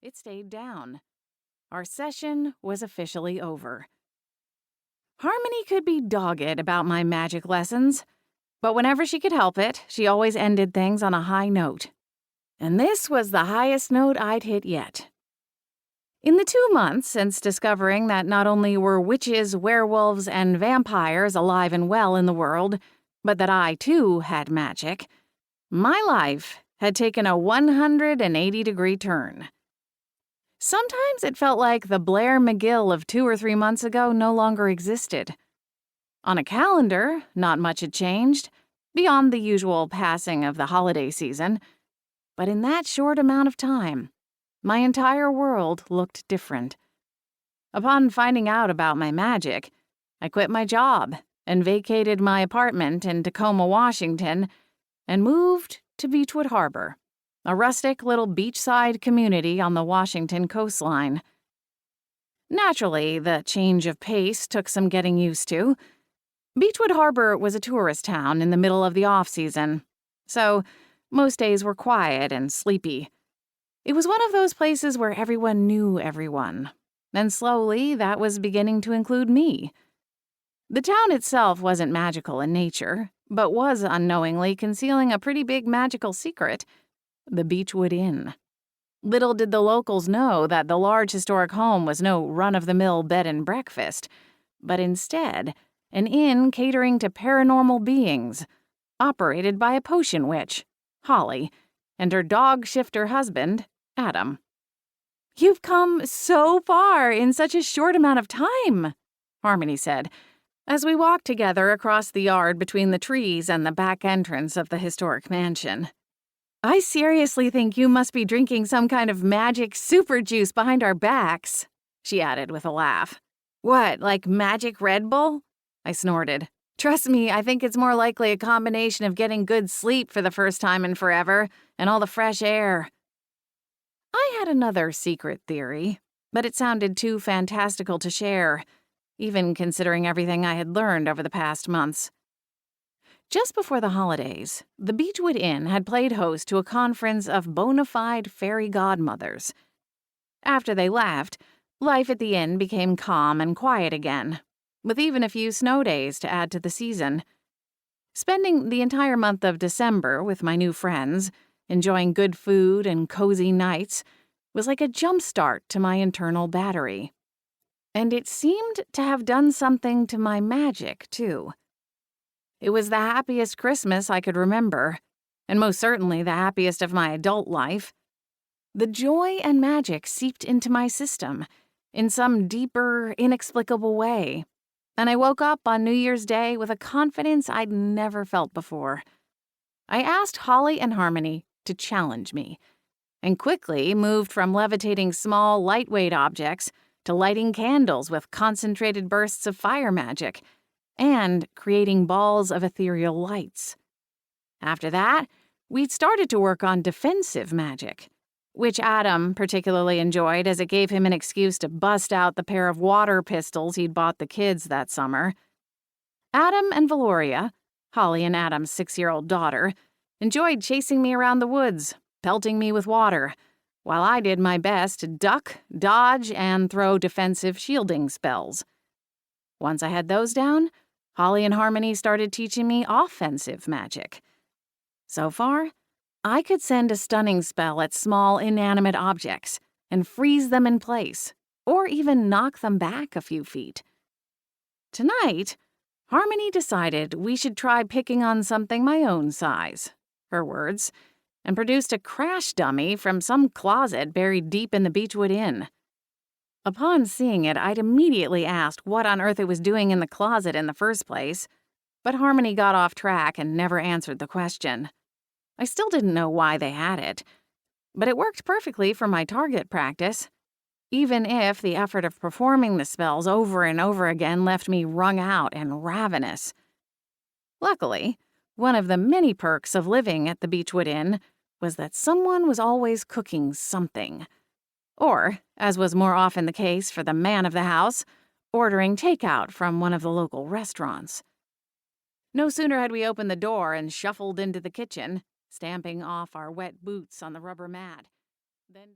it stayed down. Our session was officially over. Harmony could be dogged about my magic lessons, but whenever she could help it, she always ended things on a high note. And this was the highest note I'd hit yet. In the 2 months since discovering that not only were witches, werewolves, and vampires alive and well in the world, but that I, too, had magic, my life had taken a 180-degree turn. Sometimes it felt like the Blair McGill of 2 or 3 months ago no longer existed. On a calendar, not much had changed, beyond the usual passing of the holiday season. But in that short amount of time, my entire world looked different. Upon finding out about my magic, I quit my job and vacated my apartment in Tacoma, Washington, and moved to Beechwood Harbor, a rustic little beachside community on the Washington coastline. Naturally, the change of pace took some getting used to. Beechwood Harbor was a tourist town in the middle of the off-season, so most days were quiet and sleepy. It was one of those places where everyone knew everyone, and slowly that was beginning to include me. The town itself wasn't magical in nature, but was unknowingly concealing a pretty big magical secret: the Beechwood Inn. Little did the locals know that the large historic home was no run-of-the-mill bed and breakfast, but instead an inn catering to paranormal beings, operated by a potion witch, Holly, and her dog-shifter husband, Adam. "You've come so far in such a short amount of time," Harmony said, as we walked together across the yard between the trees and the back entrance of the historic mansion. "I seriously think you must be drinking some kind of magic super juice behind our backs," she added with a laugh. "What, like magic Red Bull?" I snorted. "Trust me, I think it's more likely a combination of getting good sleep for the first time in forever and all the fresh air." I had another secret theory, but it sounded too fantastical to share, even considering everything I had learned over the past months. Just before the holidays, the Beechwood Inn had played host to a conference of bona fide fairy godmothers. After they left, life at the inn became calm and quiet again, with even a few snow days to add to the season. Spending the entire month of December with my new friends, enjoying good food and cozy nights, was like a jump start to my internal battery. And it seemed to have done something to my magic, too. It was the happiest Christmas I could remember, and most certainly the happiest of my adult life. The joy and magic seeped into my system in some deeper, inexplicable way, and I woke up on New Year's Day with a confidence I'd never felt before. I asked Holly and Harmony to challenge me, and quickly moved from levitating small, lightweight objects to lighting candles with concentrated bursts of fire magic, and creating balls of ethereal lights. After that, we'd started to work on defensive magic, which Adam particularly enjoyed as it gave him an excuse to bust out the pair of water pistols he'd bought the kids that summer. Adam and Valoria, Holly and Adam's 6-year-old daughter, enjoyed chasing me around the woods, pelting me with water, while I did my best to duck, dodge, and throw defensive shielding spells. Once I had those down, Holly and Harmony started teaching me offensive magic. So far, I could send a stunning spell at small, inanimate objects and freeze them in place, or even knock them back a few feet. Tonight, Harmony decided we should try picking on something my own size, her words, and produced a crash dummy from some closet buried deep in the Beechwood Inn. Upon seeing it, I'd immediately asked what on earth it was doing in the closet in the first place, but Harmony got off track and never answered the question. I still didn't know why they had it, but it worked perfectly for my target practice, even if the effort of performing the spells over and over again left me wrung out and ravenous. Luckily, one of the many perks of living at the Beechwood Inn was that someone was always cooking something. Or, as was more often the case for the man of the house, ordering takeout from one of the local restaurants. No sooner had we opened the door and shuffled into the kitchen, stamping off our wet boots on the rubber mat, than did